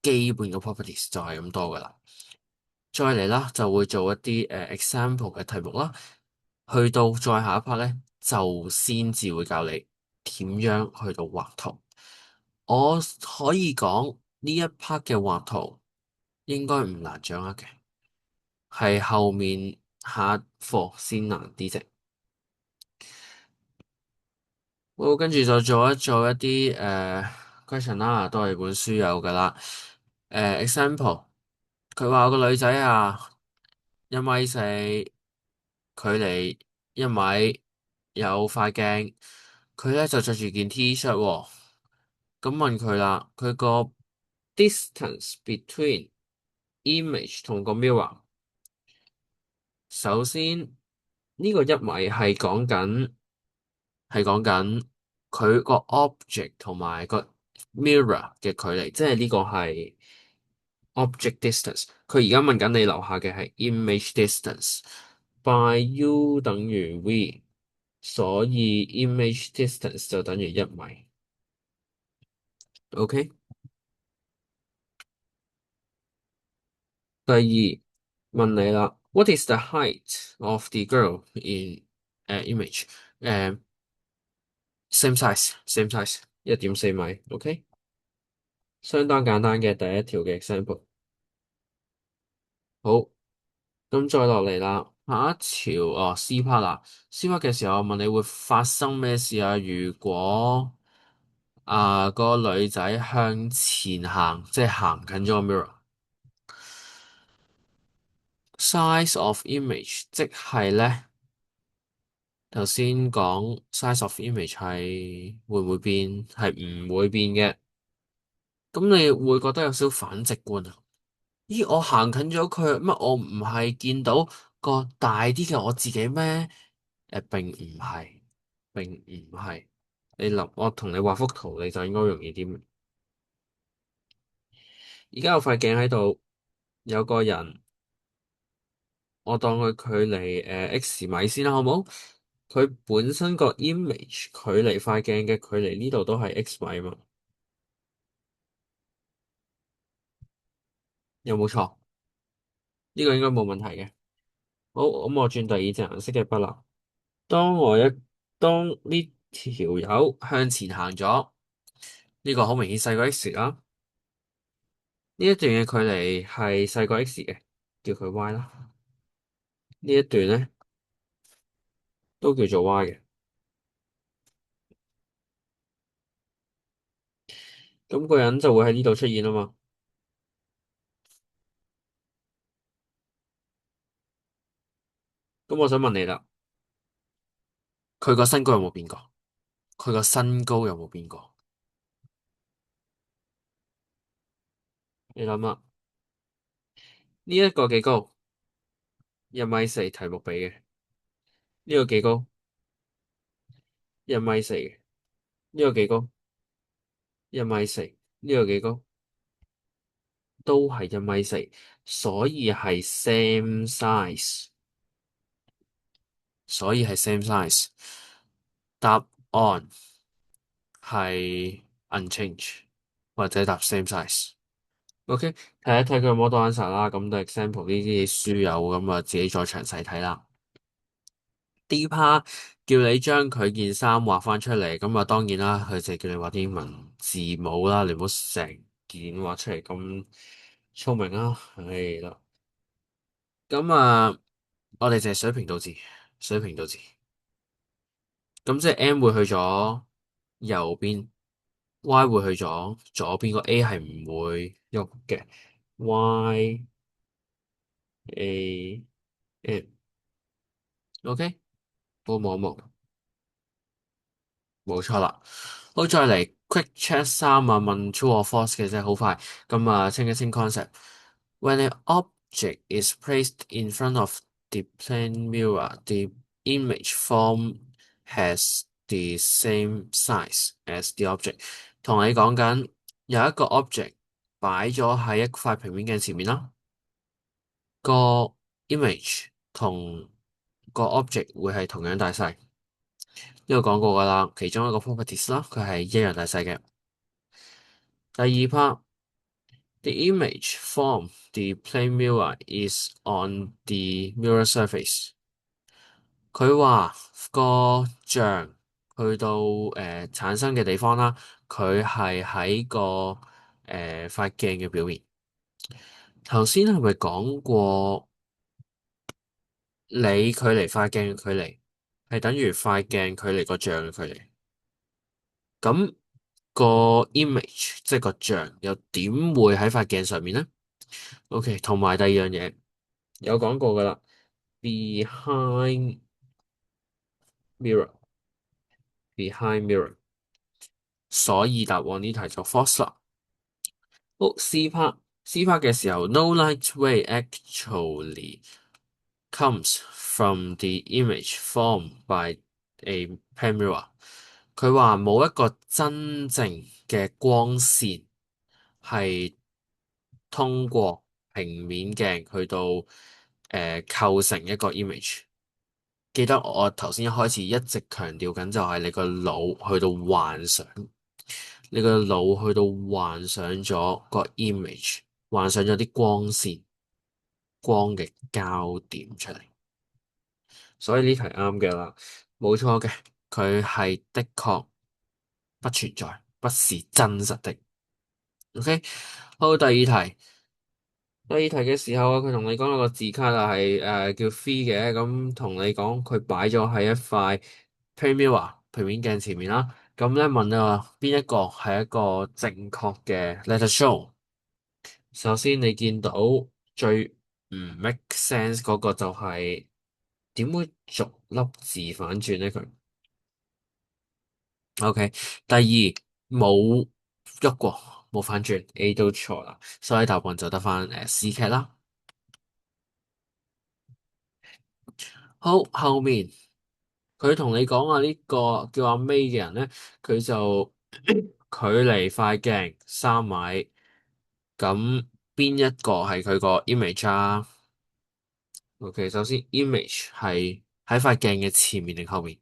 基本嘅 properties 就係咁多噶啦。再嚟啦，就會做一啲example 嘅題目啦。去到再下一 part 咧，就先至會教你點樣去到畫圖。我可以講呢一 part 嘅畫圖應該唔難掌握嘅，係後面下一課先難啲啫。好，跟住就做一啲question 啦，都係本書有噶啦。example，佢話有個女仔啊，1米4，距離1米，有塊鏡，佢咧就着住件 T-shirt 喎。咁問佢啦，佢個 distance between image 同個 mirror，首先呢個1米係講緊佢個 object 同埋個 mirror 嘅距離，即係呢個係 object distance。佢而家問緊你留下嘅係 image distance。by u 等於 v，所以 image distance 就等於1米。OK。第二問你啦，What is the height of the girl in image？same size，same size，1.4米。OK，相當簡單嘅第一條嘅 example。好，咁再落嚟啦，下一條哦 C part 啦，C part 嘅時候問你會發生咩事啊？如果個女仔向前行，即係行近咗個 mirror，size of image 即係咧。頭先講 size of image 係會唔會變？係唔會變嘅。咁你會覺得有少少反直觀啊？咦，我行近咗佢，乜我唔係見到個大啲嘅我自己咩？並唔係，並唔係。我同你畫幅圖，你就應該容易啲。而家有塊鏡喺度，有個人，我當佢距離x 米先啦，好冇？佢本身個 image 距離塊鏡嘅距離呢度都係 x 米嘛？有冇錯？呢個應該冇問題嘅。好，咁我轉第二隻顏色嘅筆啦。當呢條友向前行咗，呢個好明顯細過 X 啦。呢一段嘅距離係細過 X 嘅，叫佢 Y 啦。呢一段咧都叫做 Y 嘅。咁個人就會喺呢度出現啊嘛。咁我想問你啦，佢個身高有冇變過？佢個身高有冇變過？你諗下，呢一個幾高？1米4，題目俾嘅。呢個幾高？1米4嘅。呢個幾高？1米4。呢個幾高？都係1米4，所以係 same size，所以係 same size。答案係 unchanged 或者答 same size。OK，睇一睇佢有冇多 answer 啦。咁對 example 呢啲書有咁啊，自己再詳細睇啦。D part 叫你將佢件衫畫翻出嚟，咁啊當然啦，佢就叫你畫啲英文字母啦，你唔好成件畫出嚟咁聰明啦，係啦。咁我哋淨係水平倒字，水平倒字。咁即係 M 會去咗右邊，Y 會去咗左邊，個 A 係唔會喐嘅。Y A M，OK，好望一望，冇錯啦。好，再嚟 quick check 3啊，問 true or false 嘅啫，好快。咁清一清 concept。When an object is placed in front of the plane mirror, the image form has the same size as the object。同你講緊有一個 object 擺咗喺一塊平面鏡前面啦，個 image 同個 object 會係同樣大細。呢個講過噶啦，其中一個 properties 啦，佢係一樣大細嘅。第二 part。The image from the plane mirror is on the mirror surface。佢話個像去到產生嘅地方啦，佢係喺個塊鏡嘅表面。頭先係咪講過你距離塊鏡嘅距離係等於塊鏡距離個像嘅距離？咁個 image 即係個像又點會喺塊鏡上面呢？OK，同埋第二樣嘢有講過噶啦，behind mirror，behind mirror，所以答案呢題就 false 啦。好，C part 嘅時候，no light ray actually comes from the image formed by a plane mirror。佢話冇一個真正嘅光線係通過平面鏡去到構成一個 image。記得我頭先一開始一直強調緊就係你個腦去到幻想，你個腦去到幻想咗個 image，幻想咗啲光線、光嘅焦點出嚟。所以呢題啱嘅啦，冇錯嘅，佢係的確不存在，不是真實的。OK，好，第二題。第二題嘅時候啊，佢同你講有個字卡啊，係叫 free 嘅，咁同你講佢擺咗喺一塊 plane mirror 平面鏡前面啦。咁咧問啊，邊一個係一個正確嘅 letter show？首先你見到最唔 make sense 嗰個就係點會逐粒字反轉咧佢？OK，第二冇喐過，冇反轉，A 都錯啦，所以答案就得返C cat 啦。好，後面佢同你講話呢個叫阿 May 嘅人咧，佢就距離塊鏡3米，咁邊一個係佢個 image 啊？OK，首先 image 係喺塊鏡嘅前面定後面？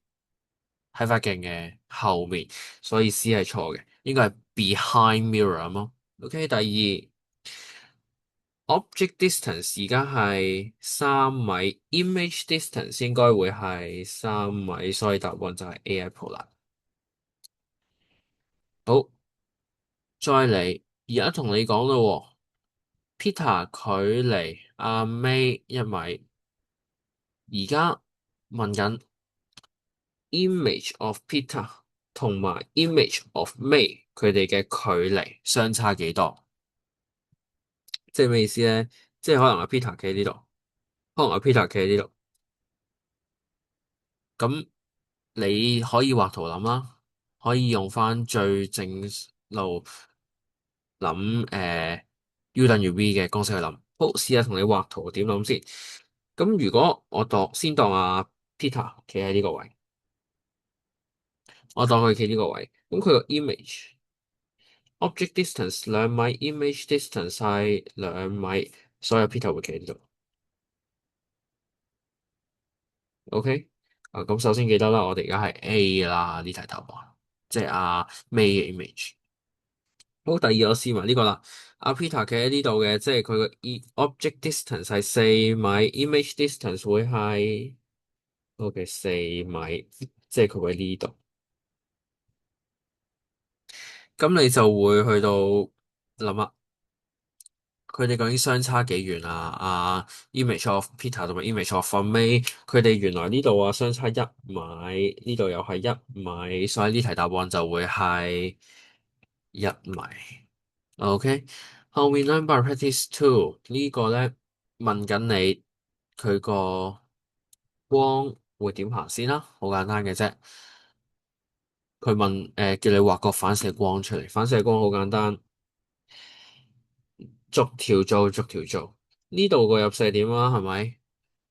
喺塊鏡嘅後面，所以 C 係錯嘅，應該係 behind mirror 啊嘛。OK，第二 object distance 而家係3米，image distance 應該會係3米，所以答案就係 A Apple 啦。好，再嚟，而家同你講咯，Peter 距離阿 May 1米，而家問緊 image of Peter 同埋 image of May 佢哋嘅距離相差幾多？即係咩意思咧？即係可能阿 Peter 企喺呢度，可能阿 Peter 企喺呢度，咁你可以畫圖諗啦，可以用翻最正路諗U 等於 V 嘅公式去諗。好，試下同你畫圖點諗先。咁如果我先當阿 Peter 企喺呢個位，我當佢企呢個位，咁佢個 image object distance 2米，image distance 係2米，所以 Peter 會企喺呢度。OK，咁首先記得啦，我哋而家係 A 啦，呢題答案，即係阿 May 嘅 image。好，第二我試埋呢個啦，阿 Peter 企喺呢度嘅，即係佢個 object distance 係4米，image distance 會係 OK 4米，即係佢喺呢度。咁你就會去到諗啊，佢哋究竟相差幾遠啊？啊，image of Peter 同埋 image of May，佢哋原來呢度啊相差1米，呢度又係1米，所以呢題答案就會係1米。OK，後面 number practice two 呢個咧問緊你佢個光會點行先啦，好簡單嘅啫。佢問叫你畫個反射光出嚟，反射光好簡單。逐條做，逐條做。呢度個入射點啦，係咪？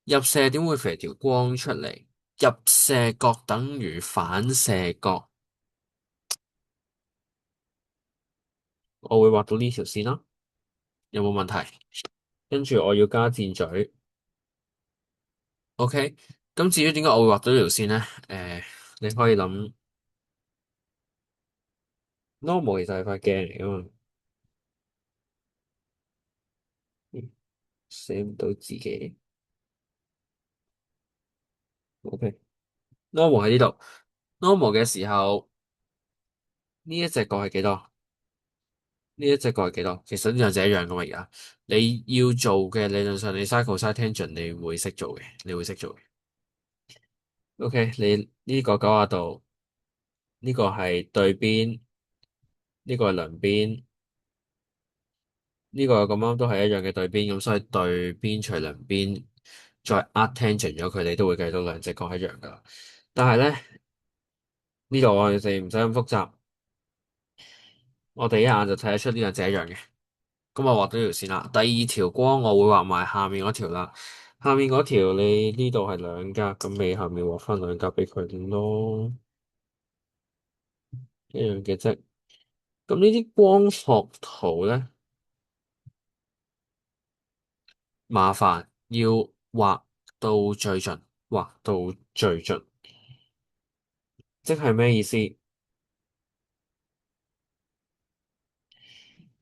入射點會射條光出嚟，入射角等於反射角。我會畫到呢條線啦，有冇問題？跟住我要加箭嘴。OK，咁至於點解我會畫到呢條線咧？你可以諗，normal 其實係塊鏡嚟噶嘛。寫唔到自己。OK，normal 喺呢度。normal 嘅時候，呢一隻角係幾多？呢一隻角係幾多？其實呢兩隻一樣噶嘛，而家你要做嘅理論上，你 sin cos tangent 你會識做嘅，你會識做嘅。OK，你呢個90度，呢個係對邊，呢個係兩邊，呢個咁啱都係一樣嘅對邊，咁所以對邊除兩邊再 arctangent 咗佢，你都會計到兩隻角一樣噶。但係咧，呢度我哋唔使咁複雜，我哋一眼就睇得出呢兩隻一樣嘅。咁我畫咗條線啦，第二條光我會畫埋下面嗰條啦。下面嗰條你呢度係兩格，咁你下面畫翻兩格俾佢咯，一樣嘅啫。咁呢啲光學圖咧，麻煩要畫到最盡，畫到最盡，即係咩意思？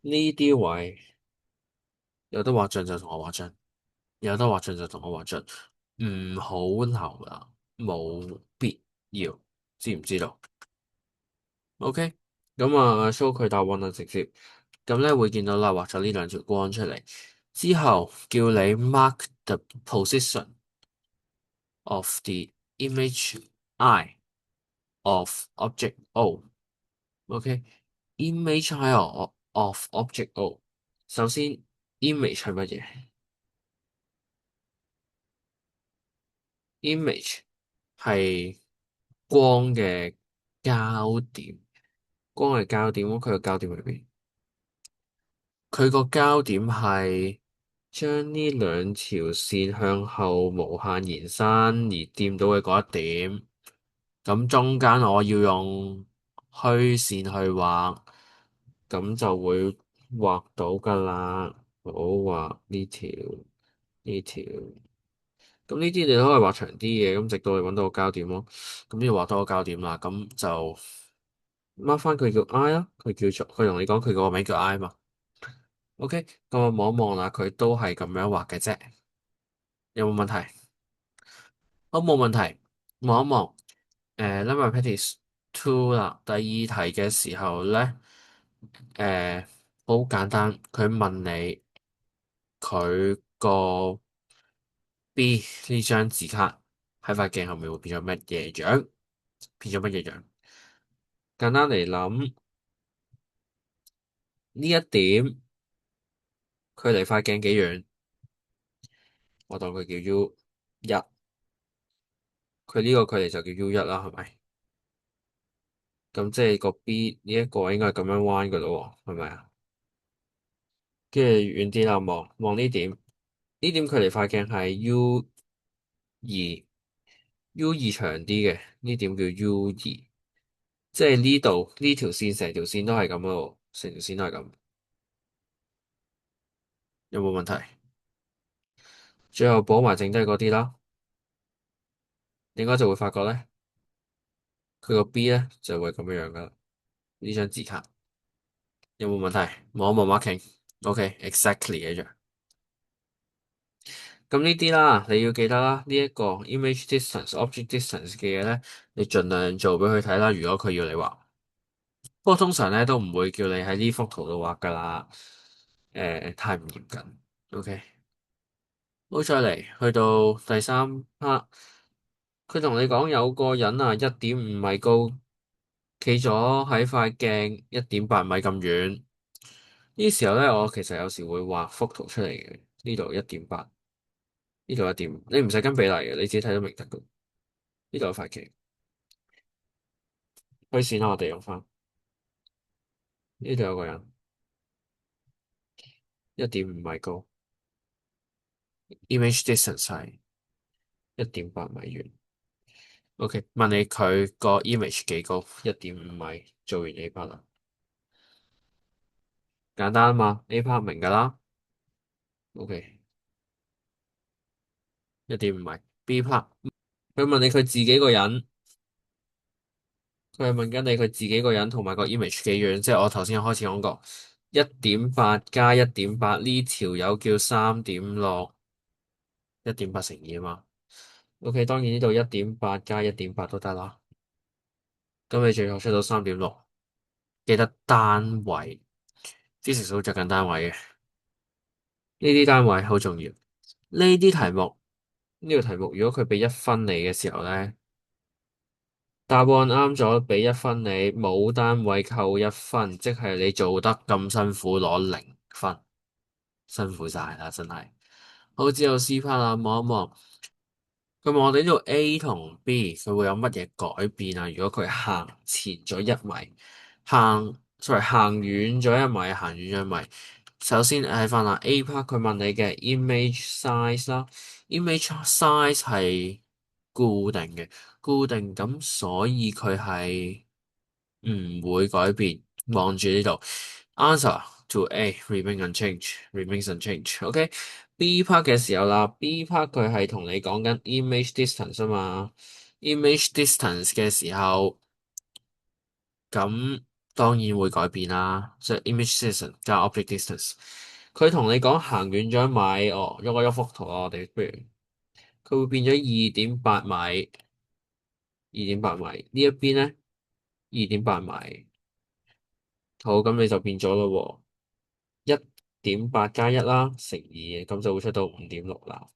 呢啲位有得畫盡就同我畫盡，有得畫盡就同我畫盡，唔好留啦，冇必要，知唔知道？OK，咁啊，show 佢答案啦，直接咁咧會見到啦，畫咗呢兩條光出嚟之後，叫你 mark the position of the image I of object O。OK，image I of object O。首先，image 係乜嘢？image 係光嘅焦點，光嘅焦點，咁佢個焦點喺邊？佢個焦點係將呢兩條線向後無限延伸而掂到嘅嗰一點，咁中間我要用虛線去畫，咁就會畫到㗎啦。好，畫呢條呢條，咁呢啲你都可以畫長啲嘅，咁直到你揾到個焦點咯。咁要畫到個焦點啦，咁就 mark 翻佢叫 I 啦，佢同你講佢個名叫 I 嘛。OK，咁我望一望啦，佢都係咁樣畫嘅啫，有冇問題？好，冇問題。望一望，number practice two 啦。第二題嘅時候咧，好簡單，佢問你佢個 B 呢張字卡喺塊鏡後面會變咗乜嘢樣？變咗乜嘢樣？簡單嚟諗，呢一點佢離塊鏡幾遠？我當佢叫 U1，佢呢個距離就叫 U1啦，係咪？咁即係個 B 呢一個應該係咁樣彎噶咯喎，係咪啊？跟住遠啲啦，望呢點，呢點距離塊鏡係 U2，U2 長啲嘅，呢點叫 U2，即係呢度呢條線成條線都係咁咯，成條線都係咁，有冇問題？最後補埋剩低嗰啲啦，應該就會發覺咧，佢個 B 咧就會咁樣樣噶啦，呢張字卡有冇問題？望一望 marking，OK，exactly 一樣。咁呢啲啦，你要記得啦，呢一個 image distance、object distance 嘅嘢咧，你盡量做俾佢睇啦。如果佢要你畫，不過通常咧都唔會叫你喺呢幅圖度畫噶啦。太唔嚴謹。OK，好，再嚟去到第三 part，佢同你講有個人啊1.5米高，企咗喺塊鏡1.8米咁遠。呢時候咧，我其實有時會畫幅圖出嚟嘅。呢度1.8，呢度1點，你唔使跟比例嘅，你自己睇到明得噶。呢度有塊鏡。虛線啦，我哋用翻呢度有個人1.5米高，image distance 係1.8米遠。OK，問你佢個 image 幾高？1.5米。做完 A part 啦，簡單啊嘛，A part 明噶啦。OK，1.5米。B part，佢問你佢自己個人，佢係問緊你佢自己個人同埋個 image 幾遠，即係我頭先開始講過， 1.8加1.8呢條友叫3.6，1.8乘二啊嘛。OK，當然呢度1.8加1.8都得啦。咁你最後出到3.6，記得單位，啲成數着緊單位嘅，呢啲單位好重要。呢啲題目，呢個題目如果佢俾1分你嘅時候咧，答案啱咗俾1分你，冇單位扣1分，即係你做得咁辛苦攞0分，辛苦晒啦，真係。好，之後 C part 啦，望一望。咁我哋呢度 A 同 B 佢會有乜嘢改變啊？如果佢行前咗1米，行遠咗1米，行遠咗1米。首先睇翻啦，A part 佢問你嘅 image size 啦，image size 係固定嘅，固定咁，所以佢係唔會改變。望住呢度，answer to A remain unchanged, remains unchanged. OK，B part 嘅時候啦，B part 佢係同你講緊 image distance 啊嘛，image distance 嘅時候，咁當然會改變啦，即係 image distance 加 object distance。佢同你講行遠咗1米，哦，喐一幅圖啊，我哋不如佢會變咗2.8米，二點八米呢一邊咧2.8米，好，咁你就變咗咯喎，1.8加1啦，乘二，咁就會出到5.6啦，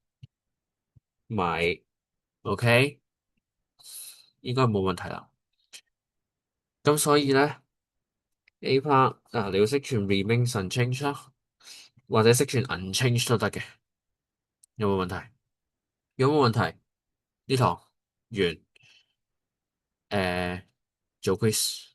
米，OK，應該冇問題啦。咁所以咧 A part 啊，你要識串 remain unchanged 啦，或者識串 unchanged 都得嘅，有冇問題？有冇問題？呢堂完，誒、做 quiz。